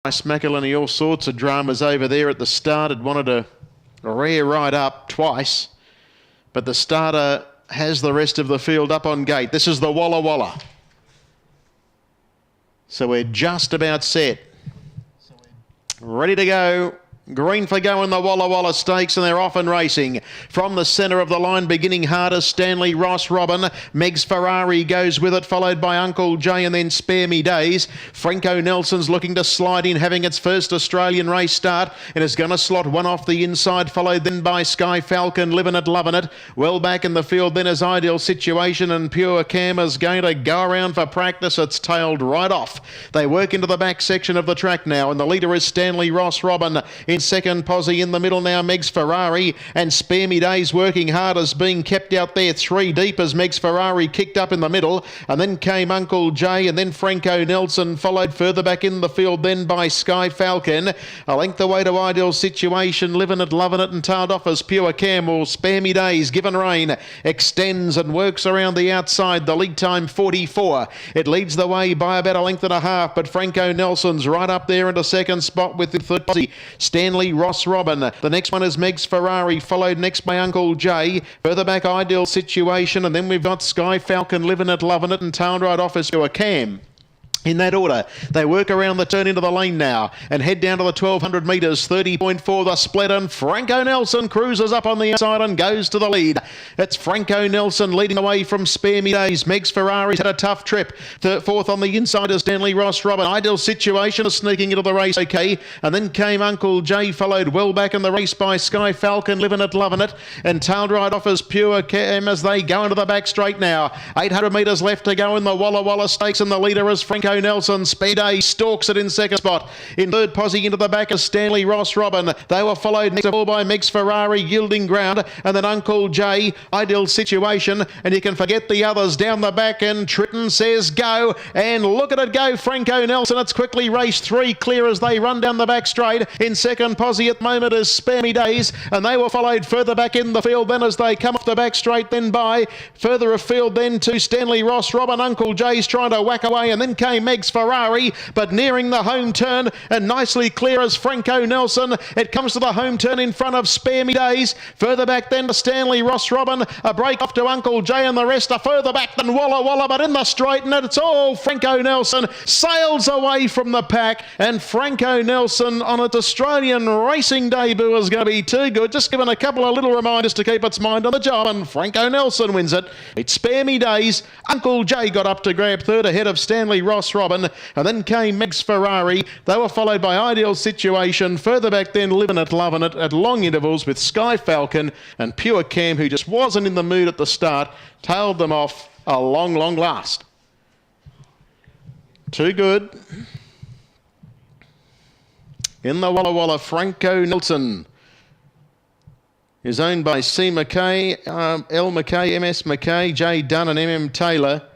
Macalini, all sorts of dramas over there at the start. It wanted a rare ride up twice, but the starter has the rest of the field up on gate. This is the Walla Walla. So we're just about set. Ready to go. Green for go in the Walla Walla Stakes, and they're off and racing. From the centre of the line, beginning hardest, Stanley Ross Robin. Meg's Ferrari goes with it, followed by Uncle Jay, and then Spare Me Days. Franco Nelson's looking to slide in, having its first Australian race start, and is going to slot one off the inside, followed then by Sky Falcon, Living It, Loving It. Well back in the field then is Ideal Situation, and Pure Cam is going to go around for practice. It's tailed right off. They work into the back section of the track now, and the leader is Stanley Ross Robin. In second, Posse in the middle now, Meg's Ferrari, and Spare Me Days working hard as being kept out there 3 deep as Meg's Ferrari kicked up in the middle, and then came Uncle Jay, and then Franco Nelson, followed further back in the field then by Sky Falcon. A length away to Ideal Situation, Living It, Loving It, and tailed off as Pure Cam, or Spare Me Days, Given Rain, extends and works around the outside. The lead time 44. It leads the way by about a length and a half, but Franco Nelson's right up there into second spot with the third Posse. Stanley Ross Robin. The next one is Meg's Ferrari, followed next by Uncle Jay. Further back, Ideal Situation, and then we've got Sky Falcon, Living It, Loving It, and tailed right off as Pure Cam. In that order, they work around the turn into the lane now and head down to the 1200 metres, 30.4 the split, and Franco Nelson cruises up on the outside and goes to the lead. It's Franco Nelson leading away from Spare Me Days. Meg's Ferrari's had a tough trip. Fourth on the inside is Stanley Ross Robin. Ideal Situation is sneaking into the race okay, and then came Uncle Jay, followed well back in the race by Sky Falcon, Living It, Loving It, and tailed right off as Pure Cam as they go into the back straight now. 800 metres left to go in the Walla Walla Stakes, and the leader is Franco Nelson. Spare Day stalks it in second spot. In third, Posse into the back is Stanley Ross Robin. They were followed next of all by Meg's Ferrari, Yielding Ground, and then Uncle Jay, Ideal Situation, and you can forget the others down the back, and Tritton says go, and look at it go, Franco Nelson. It's quickly raced 3 clear as they run down the back straight. In second, Posse at the moment is Spare Me Days, and they were followed further back in the field then as they come off the back straight, then by further afield then to Stanley Ross Robin. Uncle Jay's trying to whack away, and then came Meg's Ferrari, but nearing the home turn and nicely clear as Franco Nelson. It comes to the home turn in front of Spare Me Days. Further back then to Stanley Ross Robin. A break off to Uncle Jay, and the rest are further back than Walla Walla, but in the straight, and it's all Franco Nelson sails away from the pack, and Franco Nelson on its Australian racing debut is going to be too good. Just giving a couple of little reminders to keep its mind on the job, and Franco Nelson wins it. It's Spare Me Days. Uncle Jay got up to grab third ahead of Stanley Ross Robin, and then came Meg's Ferrari. They were followed by Ideal Situation. Further back then, Living It, Loving It at long intervals with Sky Falcon, and Pure Cam, who just wasn't in the mood at the start, tailed them off a long, long last. Too good. In the Walla Walla, Franco Nelson is owned by C. McKay, L. McKay, MS McKay, J. Dunn and MM Taylor.